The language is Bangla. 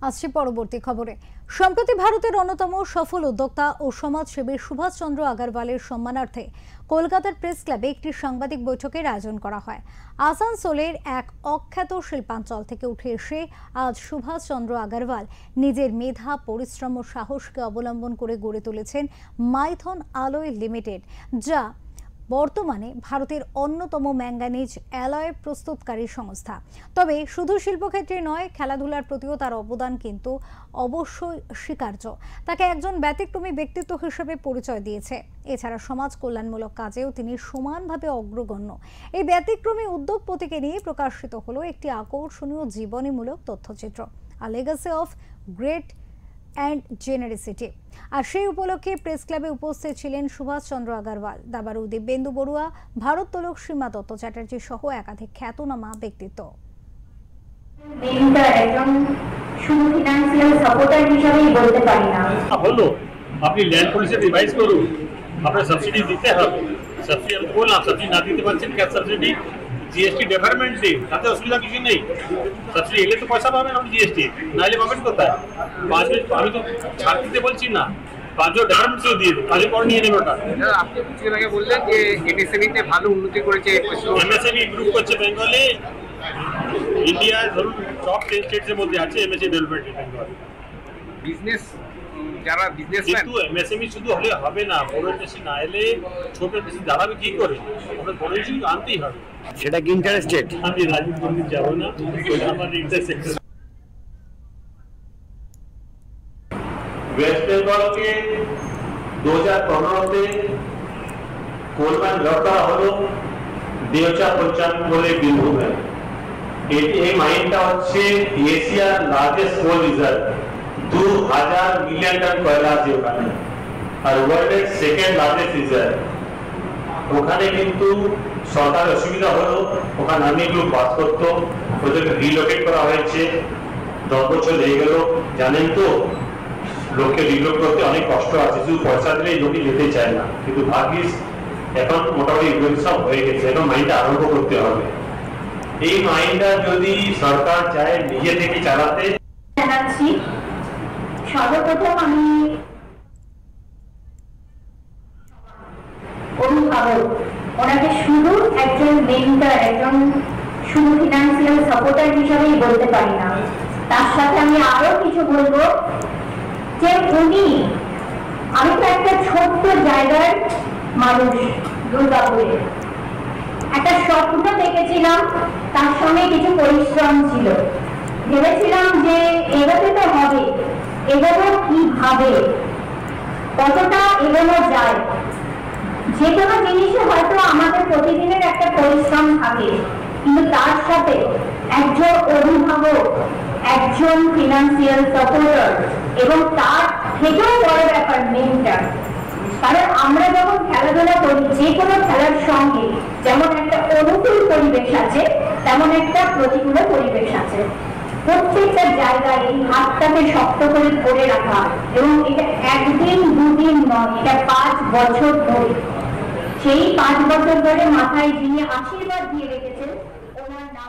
আসছে পরবর্তী খবরে। সম্প্রতি ভারতের অন্যতম সফল উদ্যোক্তা ও সমাজসেবী সুভাষচন্দ্র আগরওয়ালের সম্মানার্থে কলকাতার প্রেস ক্লাবে একটি সাংবাদিক বৈঠকের আয়োজন করা হয়। আসানসোলের এক অখ্যাত শিল্পাঞ্চল থেকে উঠে এসে আজ সুভাষচন্দ্র আগরওয়াল নিজের মেধা, পরিশ্রম ও সাহসকে অবলম্বন করে গড়ে তুলেছেন মাইথন অ্যালয় লিমিটেড, যা বর্তমানে ভারতের অন্যতম ম্যাঙ্গানিজ অ্যালয় প্রস্তুতকারী সংস্থা। তবে শুধু শিল্পক্ষেত্রে নয়, খেলাধুলার প্রতিও তার অবদান কিন্তু অবশ্যই স্বীকার্য। তাকে একজন ব্যতিক্রমী ব্যক্তিত্ব হিসেবে পরিচয় দিয়েছে। এছাড়া সমাজ কল্যাণমূলক কাজেও তিনি সমানভাবে অগ্রগণ্য। এই ব্যতিক্রমী উদ্যোগপতিকে নিয়ে প্রকাশিত হলো একটি আকর্ষণীয় জীবনীমূলক তথ্যচিত্র, a legacy of great and generosity. আর সেই উপলক্ষে প্রেস ক্লাবে উপস্থিত ছিলেন সুভাষচন্দ্র আগরওয়াল, দাবারু দিব্যেন্দু বড়ুয়া, ভারোত্তোলক সীমা দত্ত চ্যাটার্জি সহ একাধিক খ্যাতনামা ব্যক্তিত্ব। শুধু ফিনান্সিয়াল সাপোর্টার হিসেবেই বলতে পারি না। হলো আপনি ল্যান্ড পলিসি রিভাইজ করুন, আপনার সাবসিডি দিতে হবে। সাবসিডি আমি বললাম, সাবসিডি না দিতে পারছেন, ক্যাশ সাবসিডি জিএসটি ডেভেলপমেন্ট দিন, তাতে অসুবিধা কিছু নেই। সাবসিডি এলে তো পয়সা পাবেন আপনি, জিএসটি না এলে পাবেন কোথায়? আমি তো ছাড় দিতে বলছি না, কাজও ডেভেলপমেন্টও দিয়ে দিন, কাজও করে নিয়ে নেবে ওটা। আপনি কিছুদিন আগে বললেন যে এমএসএমইতে ভালো উন্নতি করেছে, এমএসএমই গ্রুপ করছে বেঙ্গলে। ইন্ডিয়া ধরুন টপ 10 স্টেটসের মধ্যে আছে এমএসএমই ডেভেলপমেন্ট বেঙ্গল। বিজনেস যারা বিজনেসম্যান, কিন্তু এমএসএমই শুধু হলে হবে না, বড় বেশি না এলে ছোট বেশি দাঁড়াবে কি করে? আমরা বড় বেশি আনতেই হবে। সেটা কি ইন্টারেস্টেড? আমি রাজীব গান্ধী যাবো না, আমার ইন্টারসেক্টর। वेस्ट बंगाल के 2015 कोल माइन लड़ा हलो देवचा पंचायत बोले बिंदु में এই মাইনটা হচ্ছে এশিয়ার লার্জেস্ট কোল রিজার্ভ। 2000 মিলিয়ন টন কয়লা আছে ওখানে, আর ওয়ার্ল্ডের সেকেন্ড লার্জেস্ট রিজার্ভ। ওখানে কিন্তু সরকারের অসুবিধা হলো, ওখানে অনেক লোক বাস করতো, ওদেরকে রিলোকেট করা হয়েছে। 10 বছর লেগে গেল। জানেন তো লোককে রিলোক করতে অনেক কষ্ট আছে, শুধু পয়সা দিলেই লোকে যেতে চায় না। কিন্তু ভাগ্যিস এখন মোটামুটি সব হয়ে গেছে, এখন মাইনটা আরম্ভ করতে হবে। এই মাইনটা যদি সরকার চায় নিজে থেকে চালাতে। জানাচ্ছি সর্বপ্রথম আমি অভিভাবক, ওনাকে শুধু একজন মেন্টর, একজন শুধু ফিনান্সিয়াল সাপোর্টার হিসাবেই বলতে পারি না। তার সাথে আমি আরো কিছু বলবো যে আমি তো একটা ছোট্ট জায়গার মানুষ, দুর্গাপুরে একটা স্বপ্ন দেখেছিলাম, তার সঙ্গে কিছু পরিশ্রম ছিল। ভেবেছিলাম যে এগোতে তো হবে, এগোনো কিভাবে, কতটা এগোনো যায়। যে কোনো জিনিসে হয়তো আমাদের প্রতিদিনের একটা পরিশ্রম থাকে, কিন্তু তার সাথে একজন অভিভাবক, একজন ফিনান্সিয়াল সাপোর্টার এবং তার থেকেও বড় ব্যাপার মেন্টর। কারণ আমরা যখন খেলাধুলা করি, যে কোনো খেলার সঙ্গে যেমন একটা অনুকূল পরিবেশ আছে, তেমন একটা প্রতিকূল পরিবেশ আছে। প্রত্যেকটা জায়গায় এই হাতটাকে শক্ত করে ধরে রাখা, এবং এটা একদিন দুদিন নয়, এটা 5 বছর ধরে। সেই 5 বছর ধরে মাথায় যিনি আশীর্বাদ দিয়ে